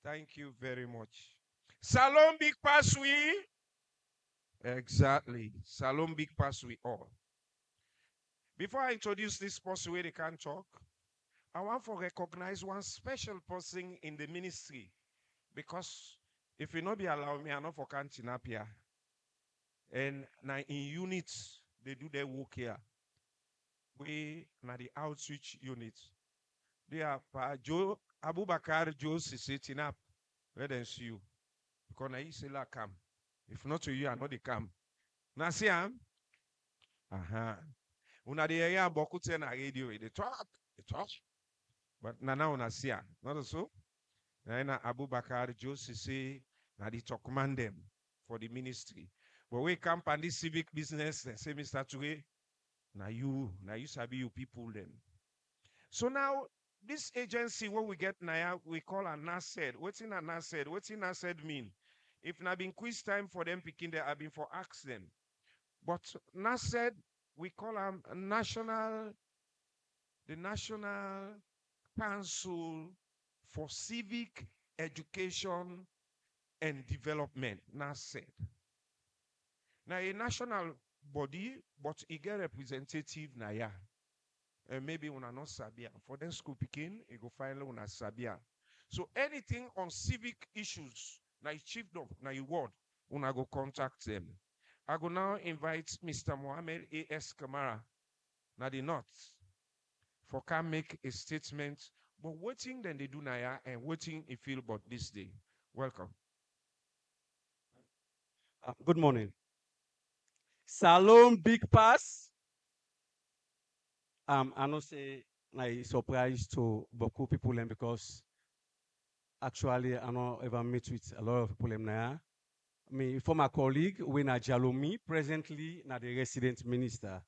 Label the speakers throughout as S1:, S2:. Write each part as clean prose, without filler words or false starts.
S1: Thank you very much. Salon Big Pass we. Exactly. Salon Big Pass we all. Before I introduce this person where they can talk, I want to recognize one special person in the ministry. Because if you not be allowed me, I not for canteen up here. And now in units, they do their work here. We na the outreach unit. They are Joe Abubakar Joe sitting up. Where them see you. Because now you say la come. If not to you, I know they come. Now see am. Aha. Una de area boku na radio. They talk. But now una see am. Not so. Na Abubakar Joe Sisi na the talk man them for the ministry. But we come on this civic business, they say Mr. Ture, now you sabi you people them. So now this agency, what we get now, we call a NASED. What's in a NASED? What's in NASED mean? If not been quiz time for them picking there, I've been for ask them. But NASED, we call them the National Council for Civic Education and Development, NASED. Now a national body, but it get representative na ya. And maybe una not sabia. For them school picking, it go find una sabia. So anything on civic issues, na chiefdom, na your ward, una go contact them. I go now invite Mr. Mohammed A.S. Kamara, na the north, for can make a statement. But waiting then they do na ya and waiting if feel about this day. Welcome.
S2: Good morning. Salom Big Pass. I know say I surprise to beaucoup people because actually I know ever meet with a lot of people now. My former colleague, Wena Jalomi, presently na the resident minister.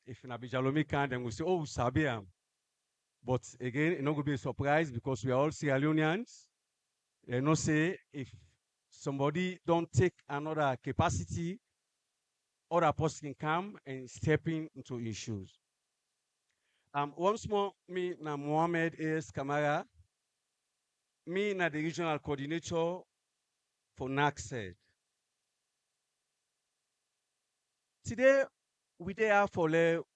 S2: If na be Jalomi can, then we say, oh, Sabiam. But again, it's not going to be a surprise because we are all Sierra Leoneans. You know, say if somebody don't take another capacity, other person can come and stepping into issues. Once more, me na Mohammed A.S. Kamara, me na the regional coordinator for NACSED. Today, we there for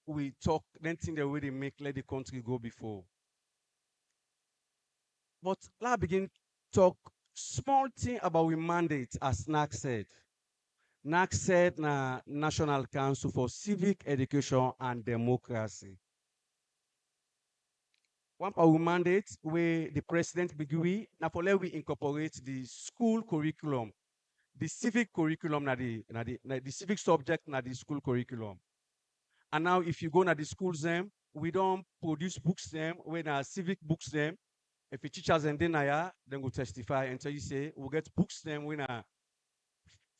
S2: we talk, then think the way they make let the country go before. But let's begin talk small thing about we mandate as NACSED. NACSED na National Council for Civic Education and Democracy. One of our mandates where the president begui na for let we incorporate the school curriculum, the civic curriculum na the civic subject na the school curriculum. And now if you go na the schools them, we don't produce books them when na civic books them. If the teachers and then then go testify and tell you say we get books them when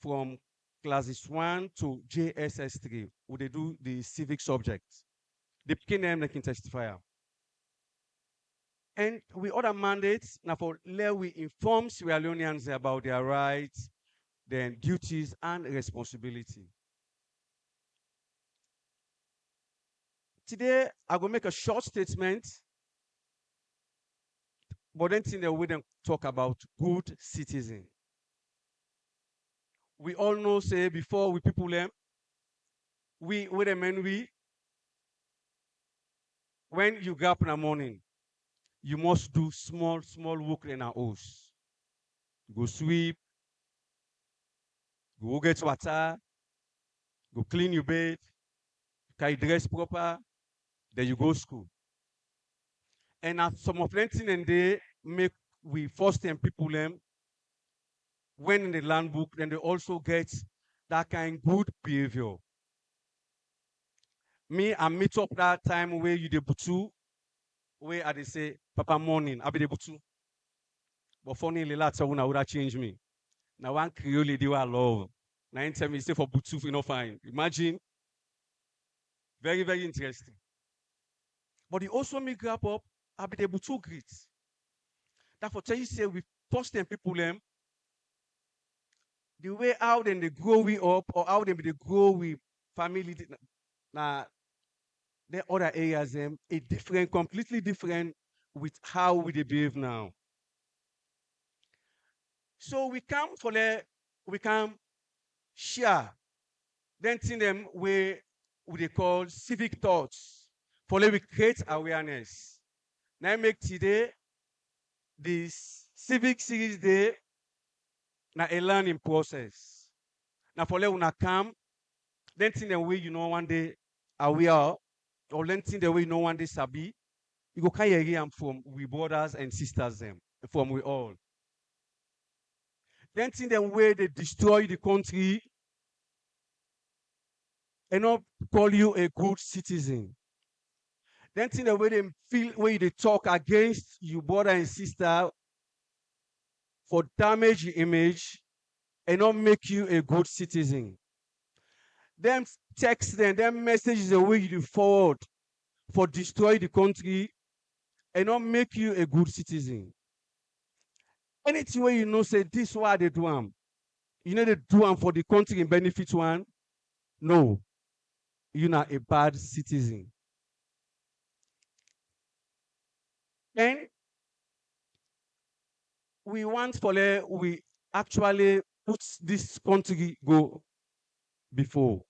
S2: from classes 1 to JSS3, where they do the civic subjects. The picking them they can testify. And we other mandates now for let we inform Sierra Leoneans about their rights, their duties, and responsibility. Today, I will make a short statement, but then think that we then talk about good citizen. We all know, say, before we people them, we the men when you get up in the morning, you must do small work in our house. Go sweep, go get water, go clean your bed, carry dress proper, then you go school. And as some of them thing and they make we first time people them when in the land book, then they also get that kind good behavior. Me, I meet up that time where you the butu, where I they say, Papa morning, I be the butu. But funny later when I would have changed me. Now one Creole they were love. Now in time you say for butu, you know fine. Imagine, very, very interesting. But he also make grab up, I be the butu great. Therefore, tell you say we first time people them the way how then they grow we up or how they grow with family now the other areas them a different, completely different with how we they behave now. So we come share. Then thing them we they call civic thoughts. For we create awareness. Now make today this civic series day na a learning process. Now for una come, then thing the way you know one day aware or then thing the way you know one day sabi, you go carry am from we brothers and sisters them, from we all. Then thing them way they destroy the country and not call you a good citizen. Then thing the way they feel when they talk against you brother and sister for damage your image and not make you a good citizen. Them text them messages the way you forward for destroy the country and not make you a good citizen. Anything where you know say this why they do them. You know they do them for the country and benefit one. No, you're not a bad citizen. And we want for we actually put this country go before.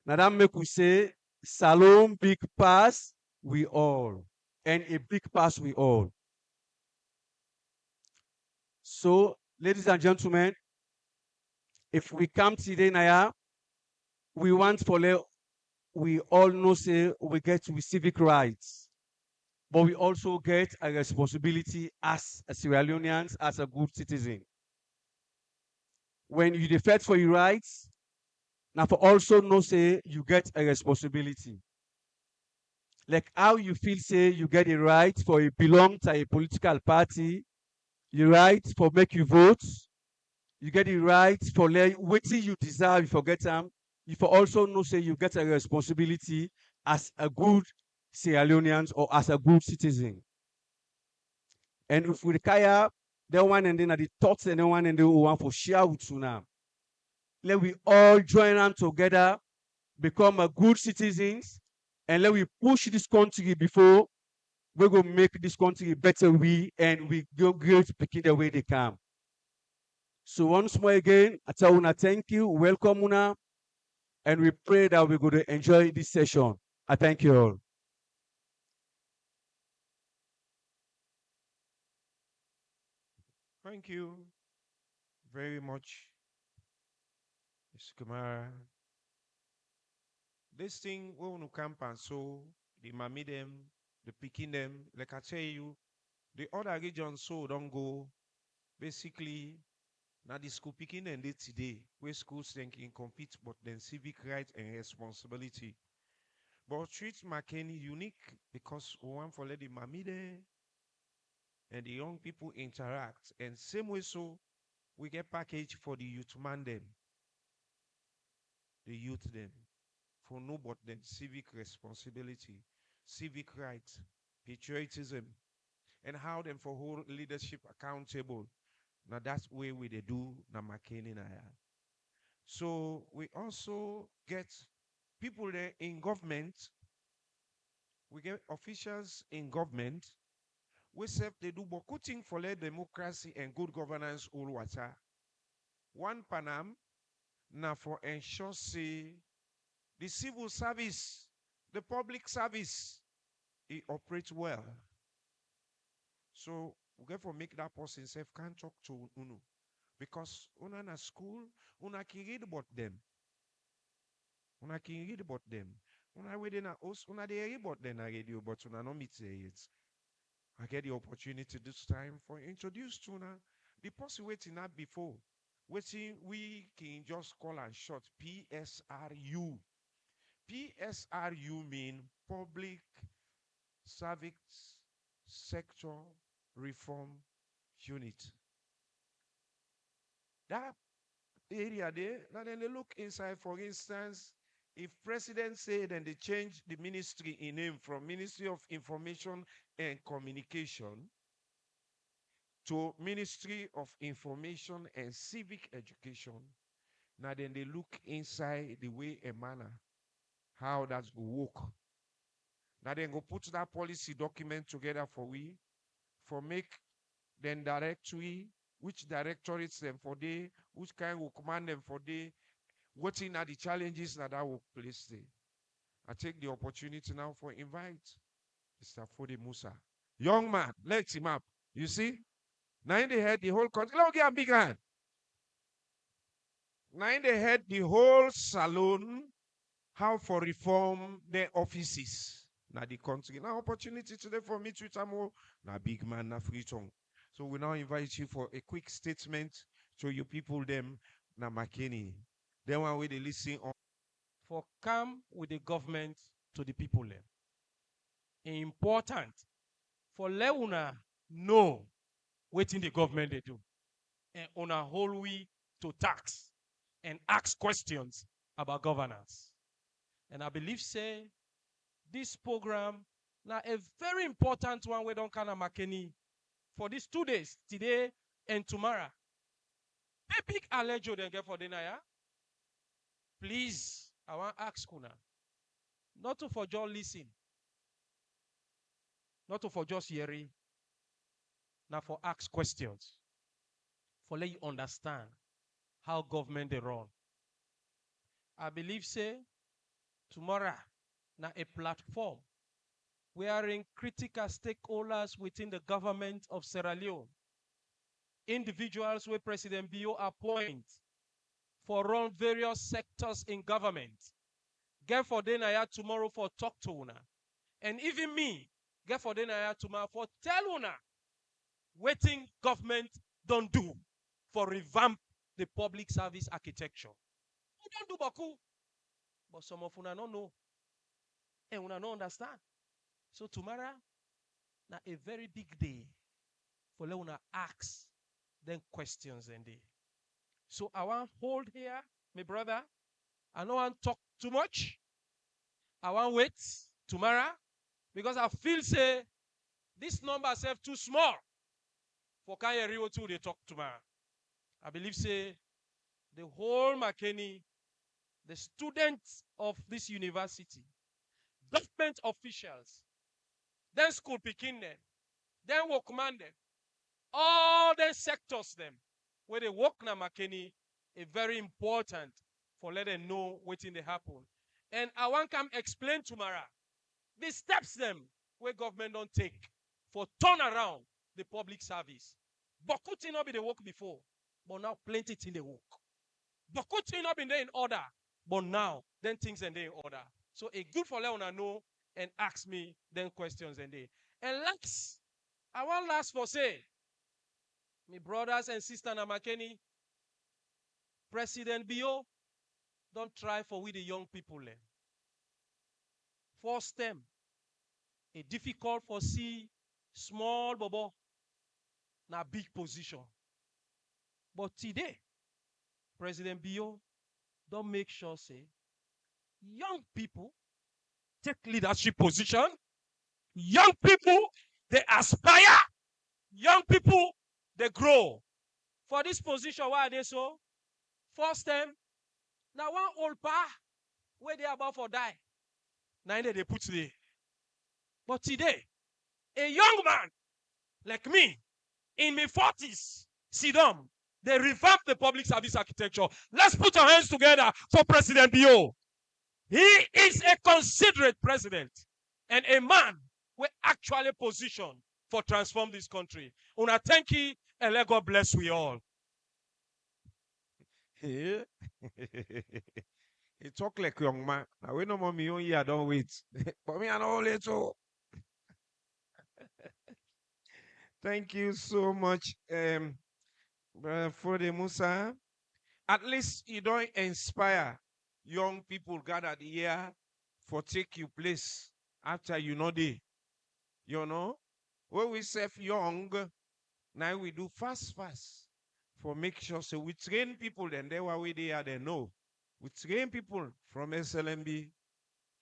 S2: Now that make we say Salom big pass we all. And a big pass we all. So, ladies and gentlemen, if we come today Naya, we want for we all know say we get with civic rights, but we also get a responsibility as a Sierra Leoneans, as a good citizen. When you defend for your rights, now for also know say you get a responsibility. Like how you feel say you get a right for you belong to a political party, your right for make you vote, you get the right for waiting you deserve, you forget them. You for also know say you get a responsibility as a good Sierra Leoneans or as a good citizen. And if we require the one and then the thoughts and the one and the one for share with you now. Let we all join them together, become a good citizens, and let we push this country before we go make this country better we and we go great picking the way they come. So once more again, I tell una thank you, welcome una, and we pray that we're going to enjoy this session. I thank you all.
S1: Thank you very much, Mr. Kumar. This thing we want to camp and so the mami them, the picking them, like I tell you, the other regions so don't go. Basically, now the school picking and they today, where schools thinking compete, but then civic rights and responsibility. But treat McKinney unique because we want for let the mami there and the young people interact. And same way so we get package for the youth man them, the youth them. For no but then civic responsibility, civic rights, patriotism, and how them for whole leadership accountable. Now that's way we they do na McKinney na ya. So we also get people there in government. We get officials in government. We say they do bokuting for their democracy and good governance all water. One Panam now for ensure say the civil service, the public service, it operates well. So we get for make that person self can talk to Unu. Because una na school, una can read about them. Una can read about them. Una within a house, una they read about them na radio, but una no meet there yet. I get the opportunity this time for introduce to una the person waiting up before. Waiting we can just call and short PSRU. PSRU mean Public Service Sector Reform Unit. That area there, now then they look inside, for instance, if president said and they change the ministry in name from Ministry of Information and Communication to Ministry of Information and Civic Education, now then they look inside the way a manner, how that's go work. Now then go put that policy document together for we, for make then directory which directorates them for day, which kind will command them for day, what are the challenges that will place there. I take the opportunity now for invite Mr. Fode Musa. Young man, let him up. You see? Now in the head, the whole country. Look at big hand. Now in the head, the whole salon, how for reform their offices. Now the country. Now opportunity today for me to tamo. Now big man, na free tongue. So we now invite you for a quick statement to you people them na Makeni. Then one way they listen on.
S3: For come with the government to the people. Important for let una know what in the government they do. And una whole we to tax and ask questions about governance. And I believe say this program now a very important one we don't kind of Makeni for these 2 days, today and tomorrow. They big allejo they get for dinner, yeah? Please, I want to ask Kuna. Not to for just listen. Not to for just hearing. Now for ask questions. For let you understand how government they run. I believe say tomorrow now a platform wherein critical stakeholders within the government of Sierra Leone, individuals where President Bio appoint for run various sectors in government, get for dinner tomorrow for talk to una. And even me, get for dinner tomorrow for tell una waiting government don't do for revamp the public service architecture. We don't do baku. But some of una don't know. And una don't understand. So tomorrow, now a very big day for let una ask them questions and day. So I want hold here, my brother. I don't want talk too much. I want wait tomorrow because I feel say this number self too small for Kanye Rio 2 they talk tomorrow. I believe say the whole Makeni, the students of this university, government officials, then school picking them, then workman them, all the sectors them, where they work na Makeni, a very important for let them know what in the happen. And I want come explain tomorrow the steps them where government don't take for turn around the public service. Bokuti not be the work before, but now plenty in the work. Bokuti not been there in order, but now then things and they in order. So a good for Leona know and ask me then questions and they. And last, I want last for say, my brothers and sisters Namakeni, President Bio, don't try for we the young people learn. Force them. A difficult for see small bobo na big position. But today, President Bio don't make sure say young people take leadership position. Young people they aspire. Young people they grow. For this position, why are they so? First them, now one old pa where they about for die. Now they put there. But today, a young man like me, in my 40s, sit down, they revamp the public service architecture. Let's put our hands together for President Bio. He is a considerate president and a man with actually position for transform this country. Una thank you and let God bless we all.
S1: He talk like young man. Now we no more me own year, don't wait. But me and all little. Thank you so much, Brother Fode Musa. At least you don't inspire young people gathered here for take your place after you know they. You know? When we say young, now we do fast for make sure so we train people then they were they are they know. We train people from SLMB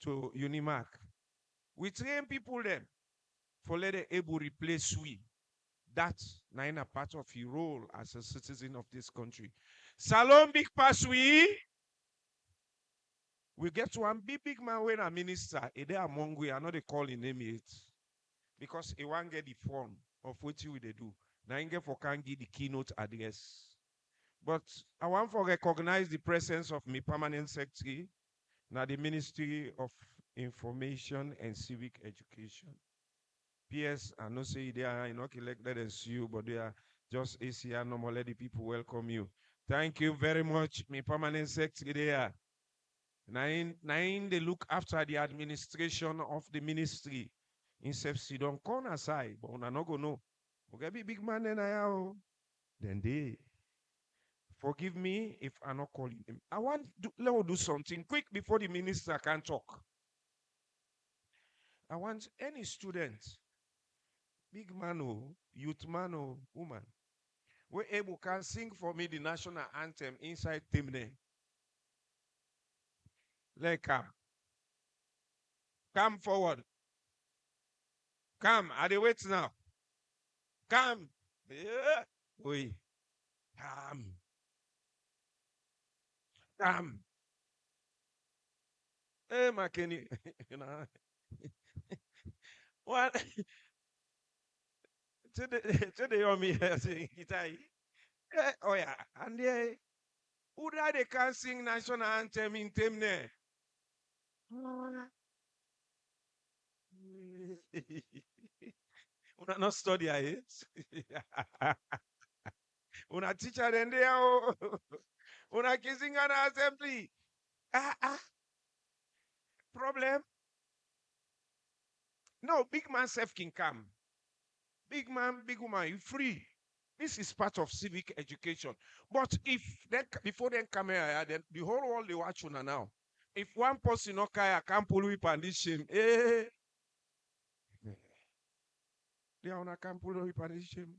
S1: to Unimark. We train people then for let them able replace we. That's not a part of your role as a citizen of this country. Salon big pass we get to one big man when a minister, they among we are not they call in name yet. Because he won't get the form of what you they do. Nainge for can give the keynote address. But I want to recognize the presence of my permanent secretary, now the Ministry of Information and Civic Education. PS, I know say they are not elected as you, but they are just ACR normal. Let the people welcome you. Thank you very much, my permanent secretary there. Nine they look after the administration of the ministry. Instead, she don't come aside, but una not go know. Okay, be big man then then they forgive me if I'm not calling him. I want to let me do something quick before the minister can talk. I want any student, big man or youth man or woman, we able can sing for me the national anthem inside Timne. Let come forward. Come, are they wait now? Come. Yeah. Oui. Come. Come. Hey, McKinney. You know. What? Today on me saying guitar. Oh yeah. And who they can sing national anthem in Temne? Una not study it. Una teacher then there. Una kissing an assembly. Problem? No, big man self can come. Big man, big woman, you free. This is part of civic education. But if then before then come here, then the whole world they watch you now. If one person no kaya can't pull whip and this shame, they are on a can't pull whip and this shame.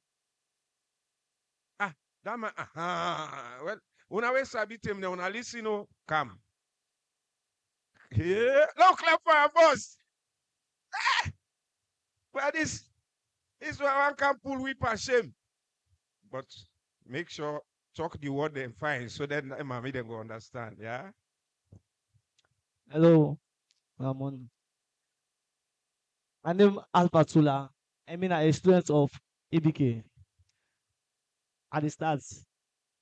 S1: That man, well, una we sabi them, they una listen, no, come. Yeah, no clap for our boss. But this one can pull whip and shame. But make sure talk the word then fine so that mommy then go understand. Yeah.
S4: Hello, Ramon. My name Alpha Tula. I'm a student of ABK. At the start,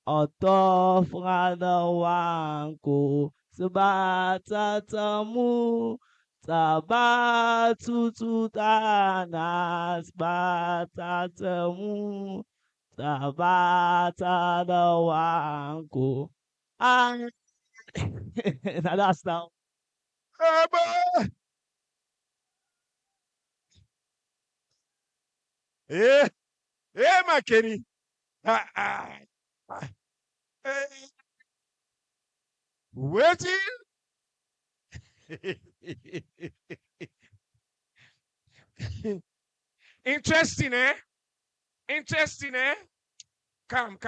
S4: Oto frada wanko sebata temu sabatu tutana sebata temu sabata da wanko. Now that's now.
S1: Yeah, McKinney. Waiting. Interesting, eh? Interesting, eh? Come,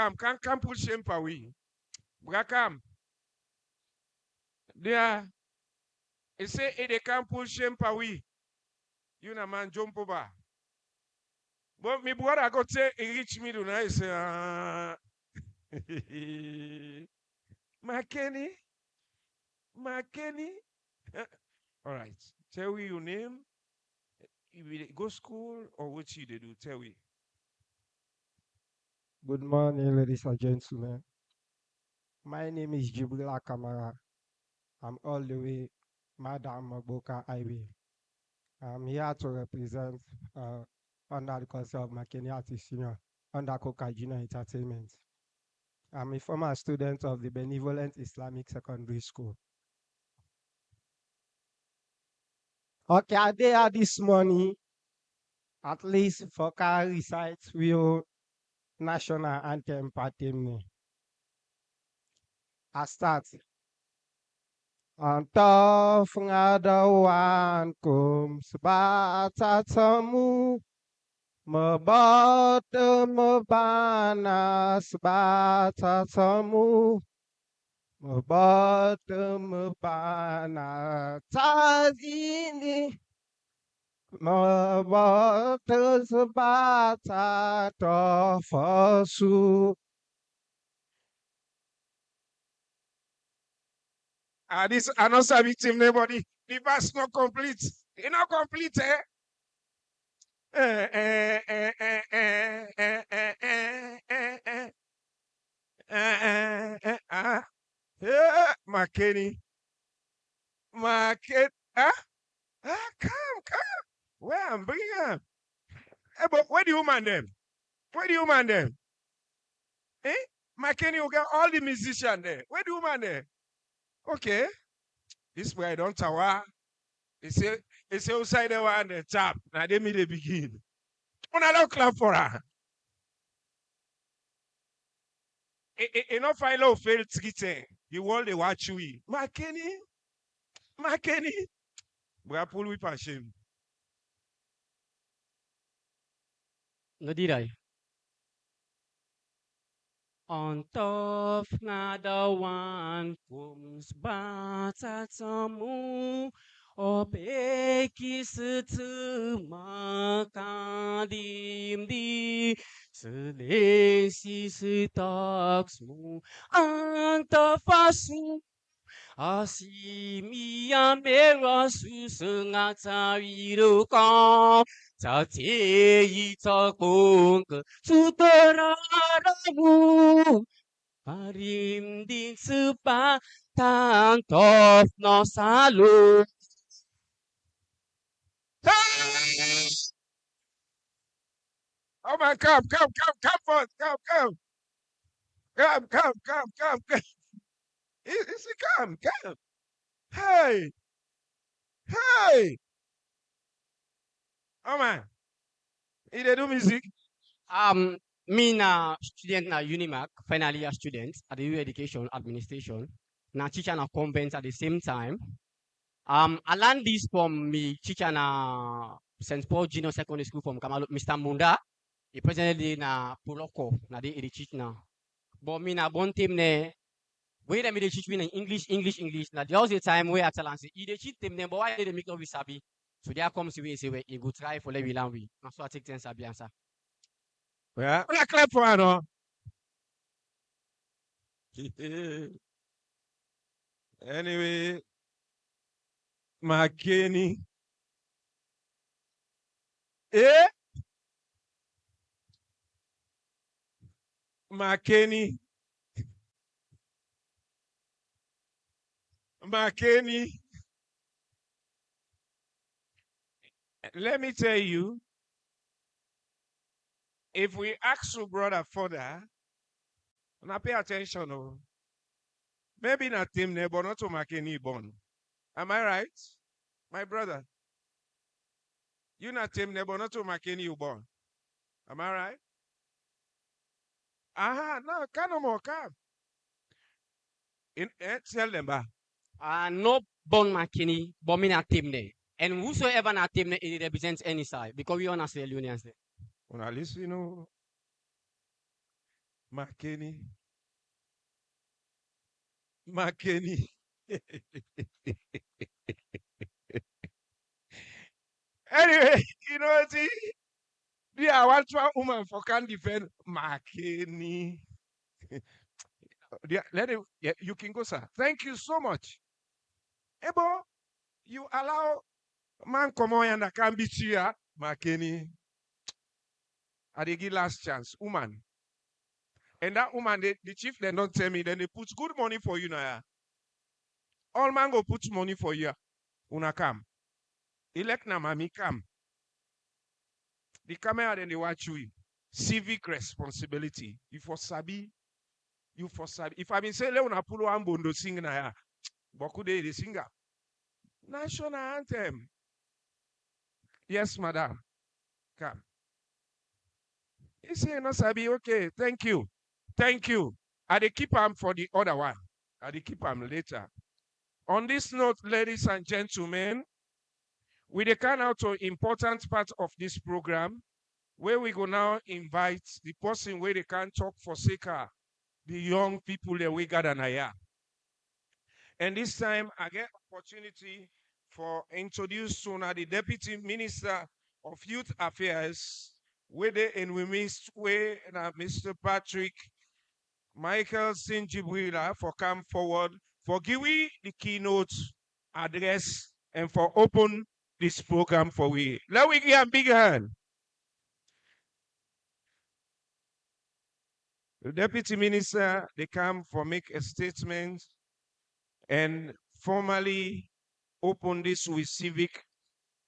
S1: push him away. Come. There. He say, they can't push him away. You know, man, jump over. But me brother I got say he reach me tonight. He say, McKinney. All right. Tell me your name. You will go school or what you they do? Tell me.
S5: Good morning, ladies and gentlemen. My name is Jibrila Kamara. I'm all the way Madam Maboka Highway. I'm here to represent under the Council of McKinney Artists Union under Coca Junior Entertainment. I'm a former student of the Benevolent Islamic Secondary School. Okay, I there this morning, at least for car recite real national anthem patemne. I start. Antaf ngadawan kum sebata temu mebata mebana sebata temu mebata mebana tazini mebata sebata tofasu.
S1: This I not sabi team nobody. The verse not complete. It's not complete, eh? Makeni. Market. Come. Where I'm bringing him. But where the woman them? Where the woman them? Makeni, you got all the musicians there. Where the woman there? Okay. This way I don't tower. They say outside the one the top. Now they me they begin. On a don't clap for her. Enough I love fail treating. You want the watch we. Makeni. We are pull with passion.
S6: No diray. On top na dawan kums batatamu opeki setemakadim selesi setaksmu antafasu Asimia mera susengak cawiruka Caci cakung ke suteraramu Harim din sepatang tof no salu
S1: Oh my, come first, come. It's come. Hey. Oh man. He dey do music.
S6: Me na student na Unimac, final year student at the U Education Administration. Na teacher na convent at the same time. I learned this from me teacher na St. Paul Junior Secondary School from Kamalo, Mr. Munda. He presently na Puloko, na de teach na. But me na bon team ne. Where they teach me in English. Now there was a time where excellence. He dey teach them, but why they make no we sabi? So there comes we say we go try for let we learn we. Na so I take ten sabi answer.
S1: Yeah. Well, I clap for her, no? Anyway, Makeni. Makeni. Let me tell you, if we ask your brother further, now pay attention. Oh. Maybe not him, but not to Makeni born. Am I right? My brother. You not him, but not to Makeni you born. Am I right? No, come more, come. Tell them back.
S6: No born McKinney, but me na team there. And whosoever na team there, it represents any side because we want to say unions there.
S1: When I listen, you know, McKinney. Anyway, you know, see, I want one woman for can defend McKinney. Let him, yeah, you can go, sir. Thank you so much. Ebo, you allow man come on and I can beat you, McKinney. I they give last chance, woman. And that woman, the chief, they don't tell me, then they put good money for you now. All man go put money for you. Una come. Elect na mami come. The camera then they watch you. Civic responsibility. You for sabi. If I been say le una pulo ambondo sing na ya. Boku de the singer. National anthem. Yes, madam. Come. He say no sabi. Okay, thank you. I dey keep am for the other one. I dey keep am later. On this note, ladies and gentlemen, we dey come out to important part of this program where we go now invite the person where they can talk for Seka, the young people that we gather here. And this time I get opportunity for introduce Sona, the Deputy Minister of Youth Affairs, where they and we missed where Mr. Patrick Michael Sinjibrila for come forward for giving the keynote address and for open this program for we. Let we give a big hand. The deputy minister, they come for make a statement and formally open this with civic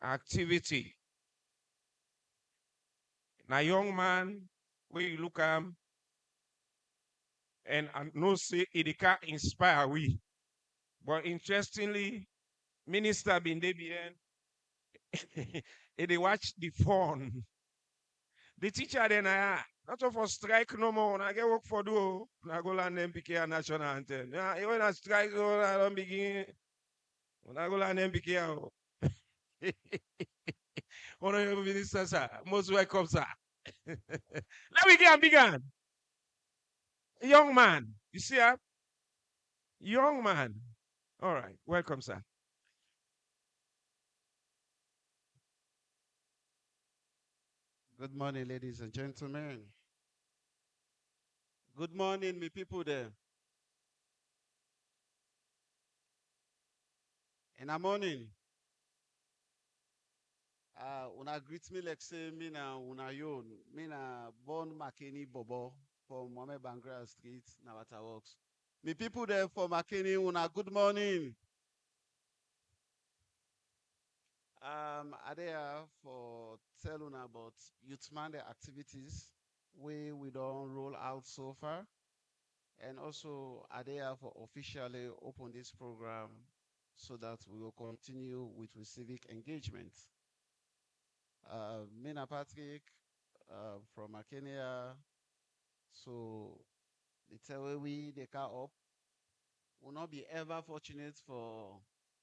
S1: activity. Now, young man, where you look at him, and I know say it can inspire we. But interestingly, minister been there behind, they watch the phone. The teacher then not for strike no more. When I get work for do, I go land MPK national anthem. Yeah, when I strike, I don't begin. When I go land MPK, Honorable Minister, sir, most welcome, sir. Let me get a big hand. Young man, you see, young man. All right, welcome, sir.
S7: Good morning, ladies and gentlemen. Good morning, me people there. In the morning, una greet me like say me na una yon. Me na born Makeni Bobo from Mohamed Bangra Street, Nawata Works. Me people there for Makeni, una good morning. I there for tell una about youth mandate activities we don't roll out so far. And also are there for officially open this program so that we will continue with civic engagement. Mina Patrick from Kenya, so the tell we they car up will not be ever fortunate for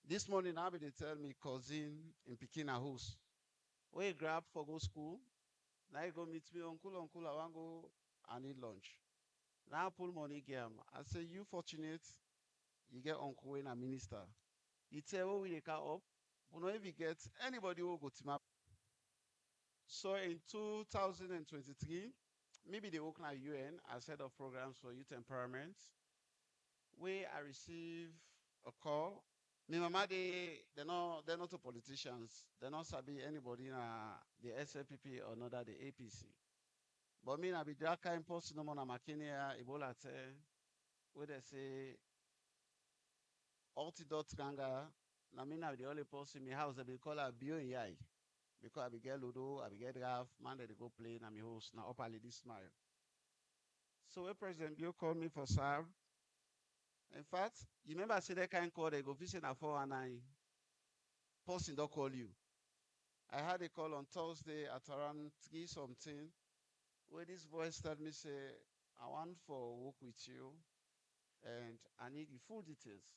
S7: this morning. Now they tell me cousin in Pekina house. We grab for go school. Now you go meet me uncle, I want go I need lunch. Now pull money game. I say you fortunate, you get uncle when a minister. You tell we they car up. We don't even get anybody who go to map. So in 2023, maybe they work at UN as head of programs for youth empowerment. Where I receive a call. My mama they're not a politicians. They're not sabi anybody in the SLPP or not the APC. But me I be that kind of person no more na Makenia Ebola where they say Altidot Ganga. Na me na the only person in my house they be call her Bio Yai. Because I be get Ludo, I be get draft, man they go play na me host na upper lady smile. So when President Bio called me for serve. In fact, you remember I said that kind call they go visit a 419 person don't call you. I had a call on Thursday at around 3 something where this voice told me say I want for work with you and I need the full details.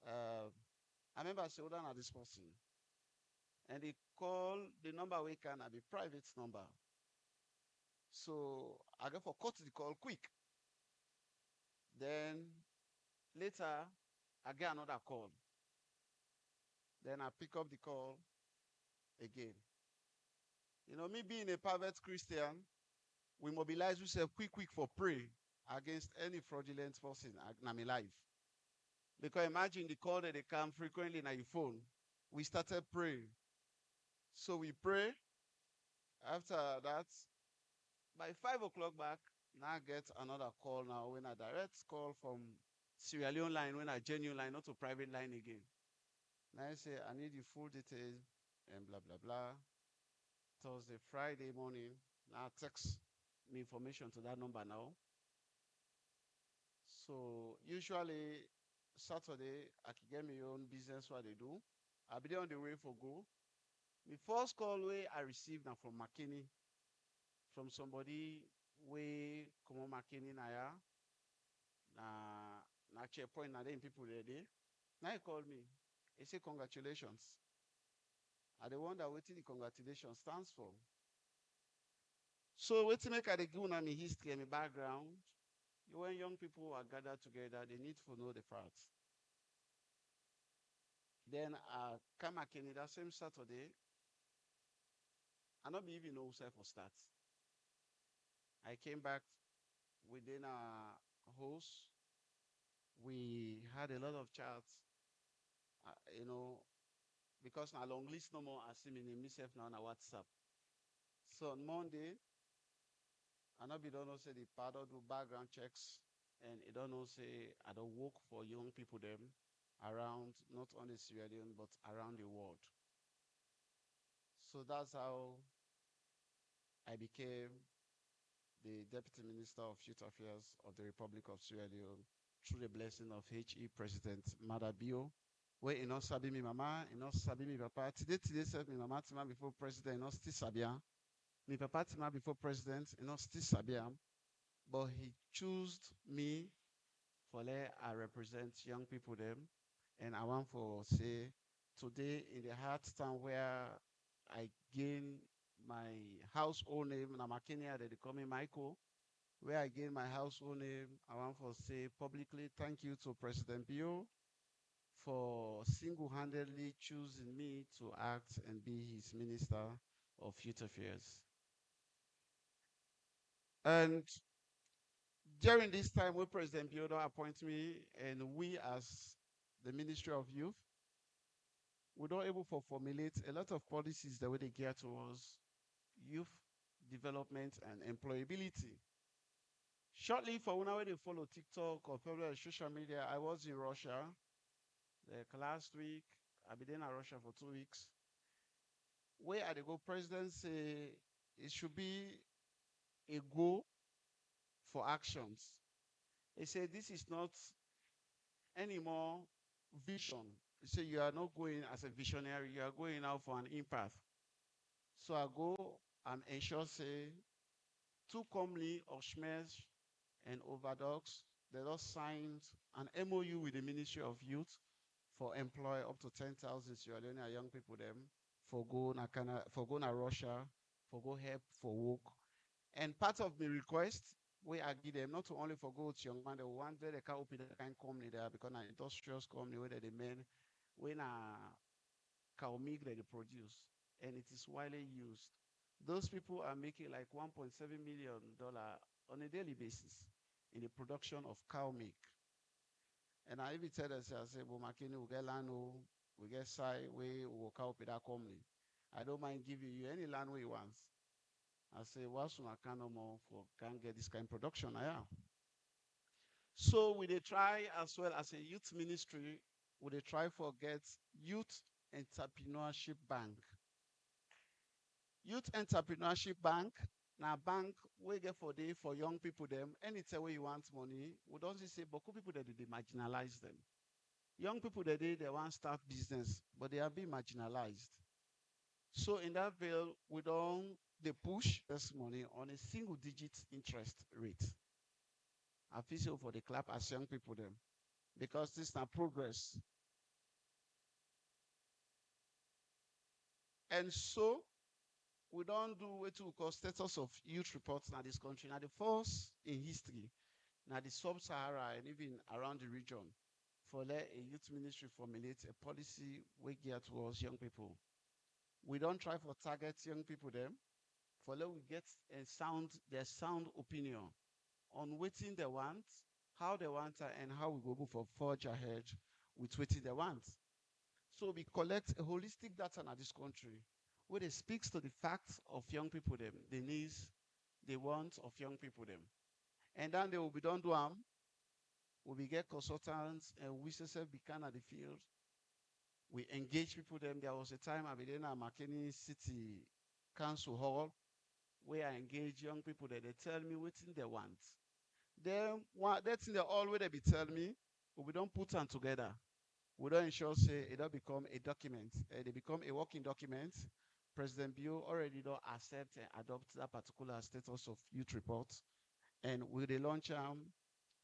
S7: I remember I said, hold on at this person. And they call the number we can be private number. So I go for cut the call quick. Then later I get another call. Then I pick up the call again. You know, me being a private Christian, we mobilize ourselves quick for pray against any fraudulent person in my life. Because imagine the call that they come frequently on your phone. We started praying. So we pray. After that, by 5 o'clock back, now I get another call now when a direct call from Sierra Leone line, when a genuine line, not a private line again. Now I say, I need the full details and blah, blah, blah. Thursday, Friday morning, now text me information to that number now. So usually Saturday, I can get my own business what they do. I'll be there on the way for go. The first call way I received now from McKinney, from somebody way come on McKinney na na checkpoint na then people ready. Now he called me. He said congratulations. I the wonder what the congratulations stands for. So what to make I the give my history and my background. When young people are gathered together, they need to know the facts. Then come McKinney that same Saturday. I not be even know self for start. I came back within our host. We had a lot of chats, you know, because na long list no more. I see me name myself now on WhatsApp. So on Monday, I not be don't know say the partner do background checks, and it don't know say I don't work for young people them around not only Sierra Leone but around the world. So that's how I became the Deputy Minister of Youth Affairs of the Republic of Sierra Leone through the blessing of HE President Mada Bio. Where you know sabi me mama, you know sabi me papa. Today said me mama tima before president, you know still sabia. Me papa tima before president, you know still sabia. But he chose me for let I represent young people them. And I want for say today in the hard town where I gain my household name, Namakenia, they call me Michael. Where I gain my household name, I want to say publicly thank you to President Bio for single-handedly choosing me to act and be his Minister of Youth Affairs. And during this time, when President Bio appointed me, and we as the Ministry of Youth, we don't able to formulate a lot of policies the way they gear towards youth development and employability. Shortly for when they follow TikTok or probably social media, I was in Russia. Like last week, I've been in Russia for 2 weeks. Where I go, president say it should be a goal for actions. He said this is not anymore vision. He said you are not going as a visionary, you are going out for an impact. So I go and ensure say two company of Schmerz and Overdogs, they just signed an MOU with the Ministry of Youth for employ up to 10,000 Sierra Leone young people them for go na Canada, for go na Russia, for go help for work. And part of the request we I give them not to only for go to young man, they want they can open the kind company there because an industrious company where they men when a cow milk that they produce and it is widely used. Those people are making like $1.7 million on a daily basis in the production of cow milk. And I even tell us, I say, well, Makini, we get land, we get side, we will cow with that company. I don't mind giving you any land we want. I say, what's on can no more for can get this kind of production? I am. So we they try as well as a youth ministry, we they try for get youth entrepreneurship bank. Youth entrepreneurship bank, now bank we get for day for young people them. Anytime where you want money, we don't say but people that they marginalize them. Young people that they want start business, but they are being marginalized. So in that bill, we don't they push this money on a single digit interest rate. I feel so for the clap as young people them. Because this is not progress. And so we don't do what we call status of youth reports in this country. Now the first in history, now the sub-Sahara and even around the region, for let a youth ministry formulate a policy we geared towards young people. We don't try for target young people them, for let we get a their sound opinion on waiting they want, how they want it, and how we go for forge ahead with waiting they want. So we collect a holistic data in this country where it speaks to the facts of young people them, the needs, the wants of young people them. And then they will be done to them. We get consultants and we self become at the field. We engage people them. There was a time I been in a McKinney City Council Hall where I engage young people that they tell me what they want. Then that's in the all where they be tell me, but we don't put them together. We don't ensure say it don't become a document. They become a working document. President Bio already don't accept and adopt that particular status of youth report. And we they launch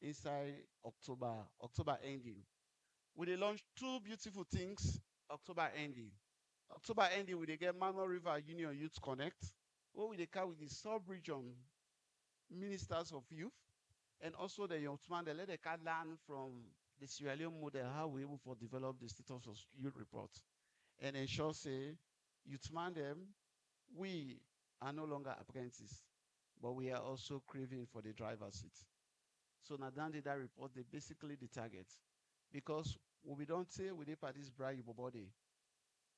S7: inside October ending. We they launch two beautiful things October ending. October ending, we they get Mano River Union Youth Connect, where we they come with the sub-region ministers of youth, and also the young man, they let the card learn from the Sierra Leone model, how we able to develop the status of youth report. And ensure say, youth man them, we are no longer apprentices, but we are also craving for the driver's seat. So now down to that report, they basically the target. Because we don't say we did this bribe body.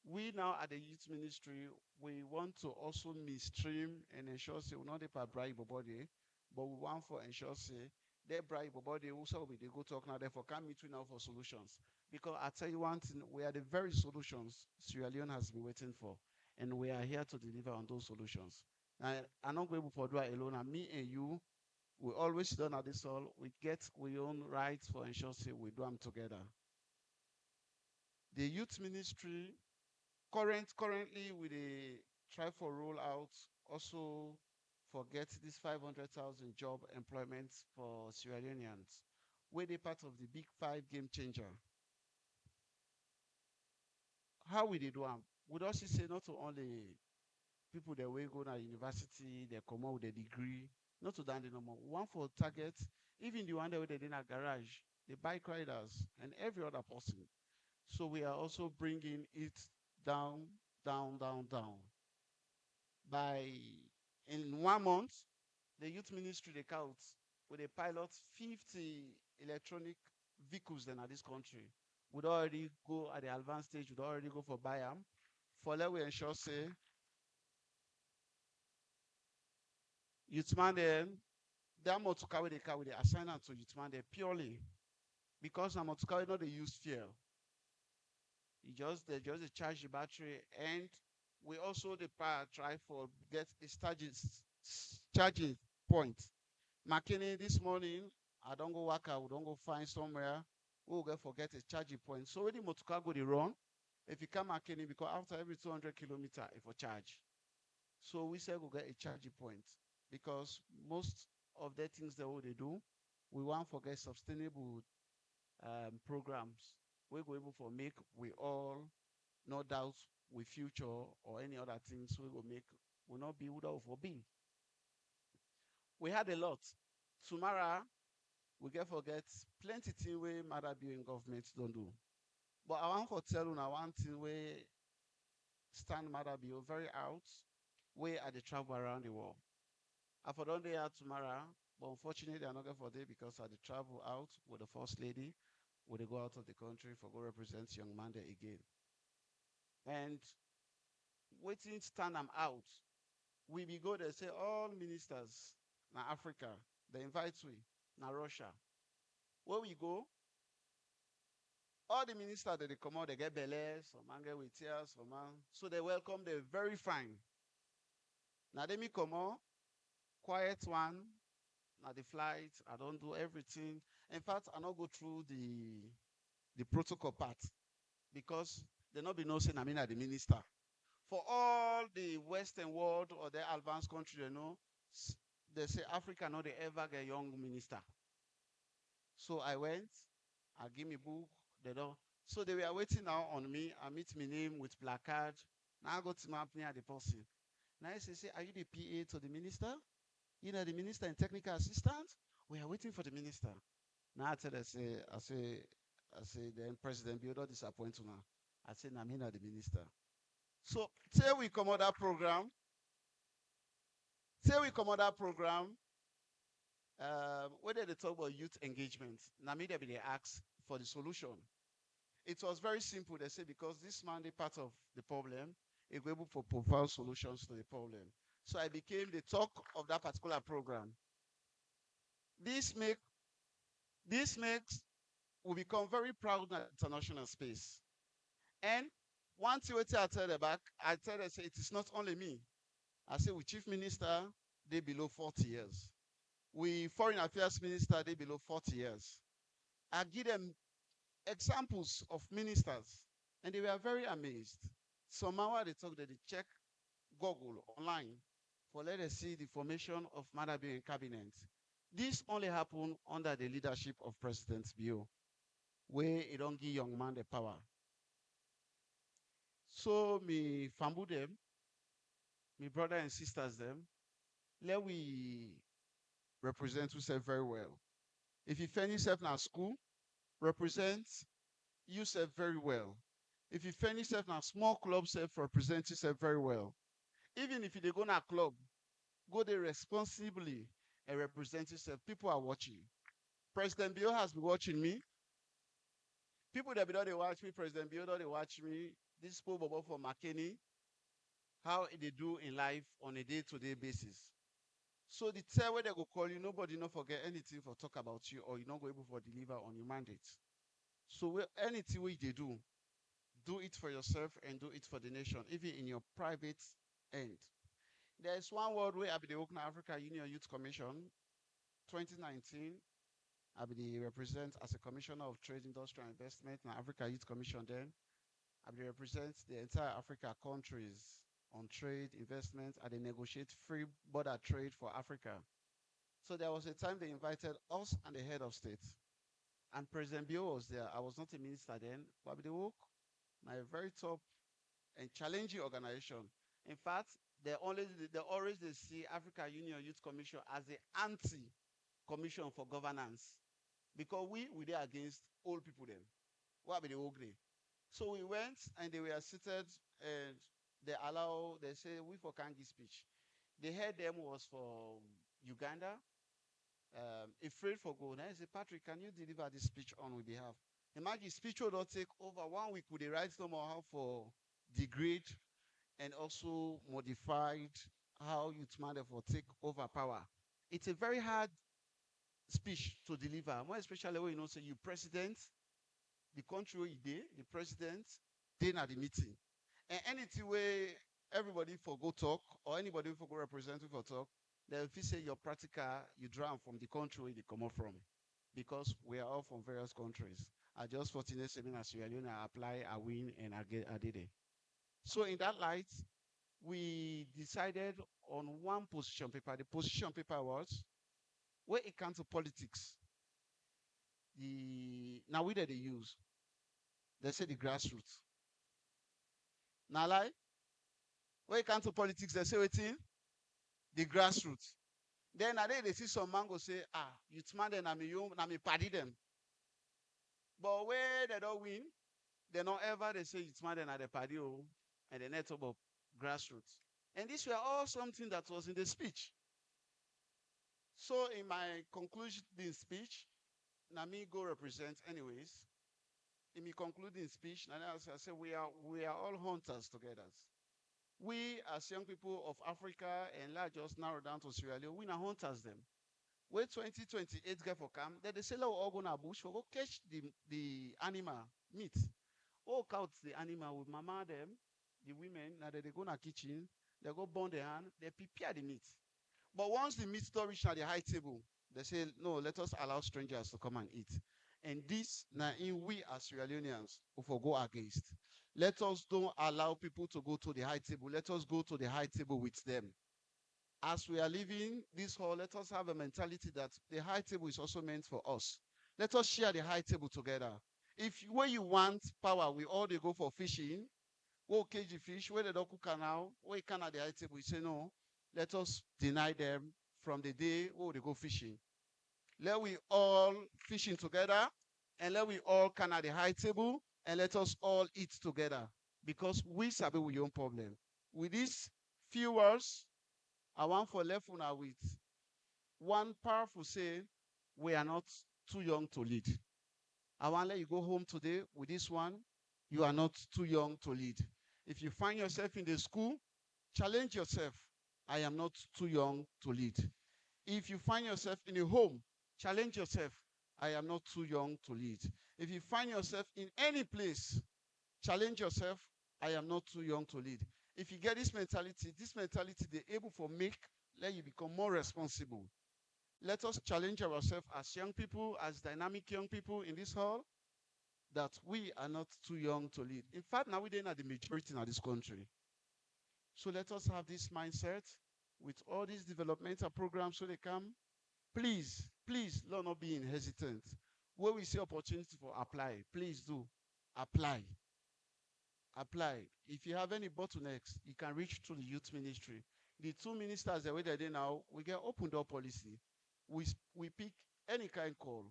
S7: We now at the youth ministry, we want to also midstream and ensure say we not bribe body. but we want for ensure say they bribe about they also we they go talk now therefore can meet we now for solutions. Because I tell you one thing, we are the very solutions Sierra Leone has been waiting for, and we are here to deliver on those solutions. And I'm not going for do it alone. And me and you, we always done at this all. We get we own rights for ensure say we do them together. The youth ministry currently with a try for rollout also forget this 500,000 job employment for Sierra Leoneans, where they part of the big five game changer. How will they do them? Would also say not to only people that will go to university, they come out with a degree, not to down the number. One for target, even the one that they in a garage, the bike riders, and every other person. So we are also bringing it down, down, down, down. By in 1 month, the youth ministry they count with a pilot 50 electronic vehicles then at this country. Would already go at the advanced stage, would already go for buy them. For let we ensure say youth man then that motor with the car with the assign them to youth man there purely because na motor car not they use fuel. They just charge the battery, and we also the power try for get a charging point. McKinney this morning, I don't go work out, we don't go find somewhere. We'll get forget a charging point. So when the motor car go the run, if you come McKinney, because after every 200 kilometer, if for charge. So we say go get a charging point because most of the things that what they do, we want to get sustainable programs. We go able for make we all no doubt with future or any other things we will make will not be without for be. We had a lot. Tomorrow we get forget plenty things we matter be in government don't do. But I want to tell you now one thing we stand matter be very out way at the travel around the world. I for don't there tomorrow, but unfortunately I'm not going for day because I the travel out with the first lady. Would they go out of the country for go represent young man there again? And waiting stand them out. We be go there say all ministers na Africa, they invite we na Russia. Where we go, all the ministers that they come out, they get belly, some man get with tears, some man. So they welcome, they're very fine. Now they me come out, quiet one, now the flight, I don't do everything. In fact, I not go through the protocol part because they not be no saying I mean the minister. For all the Western world or the advanced country, you know, they say Africa not they ever get young minister. So I went, I give me book, they don't. So they were waiting now on me. I meet my name with placard. Now I go to my near the person. Now I say, are you the PA to the minister? You know the minister and technical assistant? We are waiting for the minister. Now I tell I say, then President Biodo disappoint now. I say, I'm not the minister. So say we come out that program. Whether they talk about youth engagement, now maybe they ask for the solution. It was very simple. They say because this man is part of the problem, it will able to provide solutions to the problem. So I became the talk of that particular program. This makes we become very proud in international space. And once you I tell the back, I tell them say it is not only me. I say we chief minister, they below 40 years. We foreign affairs minister, they below 40 years. I give them examples of ministers, and they were very amazed. Somehow they talk that they check Google online for let us see the formation of Madabi and cabinet. This only happened under the leadership of President Bio, where it don't give young man the power. So me fambu them, me brother and sisters them, let we represent yourself very well. If you find yourself in a school, represent yourself very well. If you find yourself in a small club, represent yourself very well. Even if you go in a club, go there responsibly and represent yourself. People are watching. President Bio has been watching me. People that they watch me, President Bio they watch me. This poor Bobo for McKinney, how they do in life on a day-to-day basis. So the tell where they go call you, nobody not forget anything for talk about you, or you not go able for deliver on your mandate. So anything we they do it for yourself and do it for the nation, even in your private end. There is one word where I be the Oakland Africa Union Youth Commission, 2019. I be the represent as a commissioner of trade, industry, and investment in Africa Youth Commission. Then I be represent the entire Africa countries on trade, investment, and they negotiate free border trade for Africa. So there was a time they invited us and the head of state. And President Bio was there. I was not a minister then, but the work, my very top and challenging organization. In fact, they always they see Africa Union Youth Commission as the anti-commission for governance. Because we there against old people then. What be the old day? So we went and they were seated and they say we for Kangi speech. The head them was for Uganda, afraid for going. I said, Patrick, can you deliver this speech on we behalf? Imagine speech will not take over 1 week. Would they write somehow for degrade and also modified how youth man for take over power? It's a very hard speech to deliver, more especially when you know say you president, the country where you did, the president, then at the meeting. And anything where everybody for go talk or anybody for go represent for talk, then if you say your practical, you draw from the country where they come up from. Because we are all from various countries. I just 14 as Sierra Leone, I apply, I win, and I did it. So in that light, we decided on one position paper. The position paper was where it comes to politics. Now we did they use. They say the grassroots. Now lie. When it comes to politics, they say waiting the grassroots. Then they see some man go say, youth man then I'm party them. But where they don't win, they don't ever they say youth man then at the party and the net about grassroots. And these were all something that was in the speech. So in my conclusion speech, Nami go represent anyways. In my concluding speech, I say we are all hunters together. We as young people of Africa and large just narrow down to Sierra Leone, we are hunters them. Where 2028 get for come, then they say all go na bush for go catch the animal meat. All count the animal with mama them, the women, now they go na kitchen, they go burn the hand, they prepare the meat. But once the meat store reach at the high table, they say, no, let us allow strangers to come and eat. And this, now in we as Sierra Leoneans, who go against. Let us don't allow people to go to the high table. Let us go to the high table with them. As we are living this hall, let us have a mentality that the high table is also meant for us. Let us share the high table together. If where you want power, we all they go for fishing. Go catch the fish, where they don't cook now, where you can at the high table, we say no. Let us deny them from the day where they go fishing. Let we all fishing together, and let we all can at the high table, and let us all eat together. Because we sabi with your own problem. With these few words, I want for left now with one powerful say, we are not too young to lead. I want to let you go home today with this one. You are not too young to lead. If you find yourself in the school, challenge yourself. I am not too young to lead. If you find yourself in a home, challenge yourself. I am not too young to lead. If you find yourself in any place, challenge yourself. I am not too young to lead. If you get this mentality, they're able to let you become more responsible. Let us challenge ourselves as young people, as dynamic young people in this hall, that we are not too young to lead. In fact, now we're not the majority in this country. So let us have this mindset with all these developmental programs so they come. Please, let not be hesitant. Where we see opportunity for apply, please do apply. Apply. If you have any bottlenecks, you can reach to the youth ministry. The two ministers that we're there now, we get open door policy. We pick any kind call.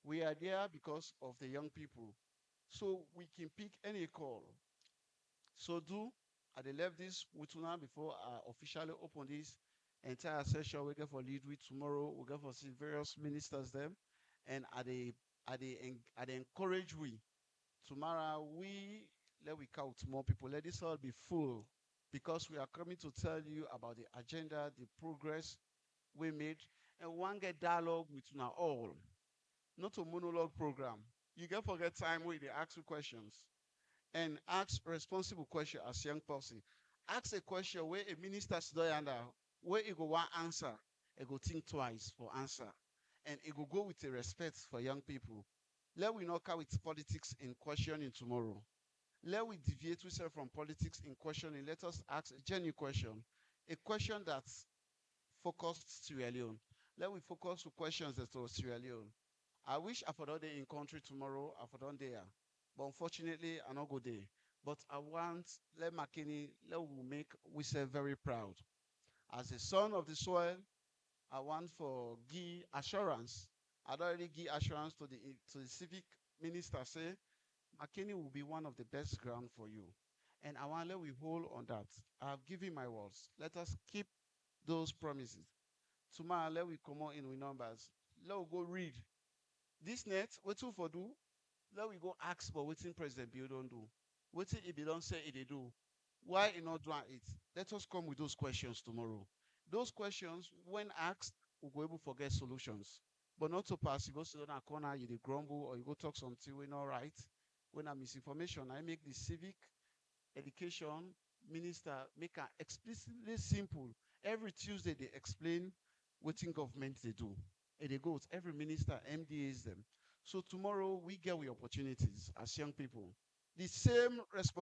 S7: We are there because of the young people. So we can pick any call. So I left this with now before I officially open this entire session. We get for lead with tomorrow. We get for see various ministers them, and I encourage we tomorrow let we count more people. Let this all be full because we are coming to tell you about the agenda, the progress, we made, and one get dialogue with now all, not a monologue program. You get forget time where they ask you questions and ask responsible question as young person. Ask a question where a minister stood under, where he go one answer, he go think twice for answer, and he go with a respect for young people. Let we not come with politics in questioning tomorrow. Let we deviate ourselves from politics in questioning. Let us ask a genuine question, a question that's focused Sierra Leone. Let we focus on questions that are Sierra Leone. I wish I for day in country tomorrow, I for there. But unfortunately, I not go there. But I want let McKinney, let we make we say very proud. As a son of the soil, I want for give assurance. I'd already give assurance to the civic minister say McKinney will be one of the best ground for you. And I want let we hold on that. I've given my words. Let us keep those promises. Tomorrow, let we come on in with numbers. Let we go read. This net, what to for do? Let we go ask for what President Bill don't do. What if he don't say it they do? Why he not doing it? Let us come with those questions tomorrow. Those questions, when asked, we'll go able to get solutions. But not to pass, you go sit down a corner, you dey grumble, or you go talk something when not right. When I misinformation, I make the civic education minister make it explicitly simple. Every Tuesday they explain what in government they do. And they go with every minister, MDAs them. So tomorrow we get the opportunities as young people. The same responsibility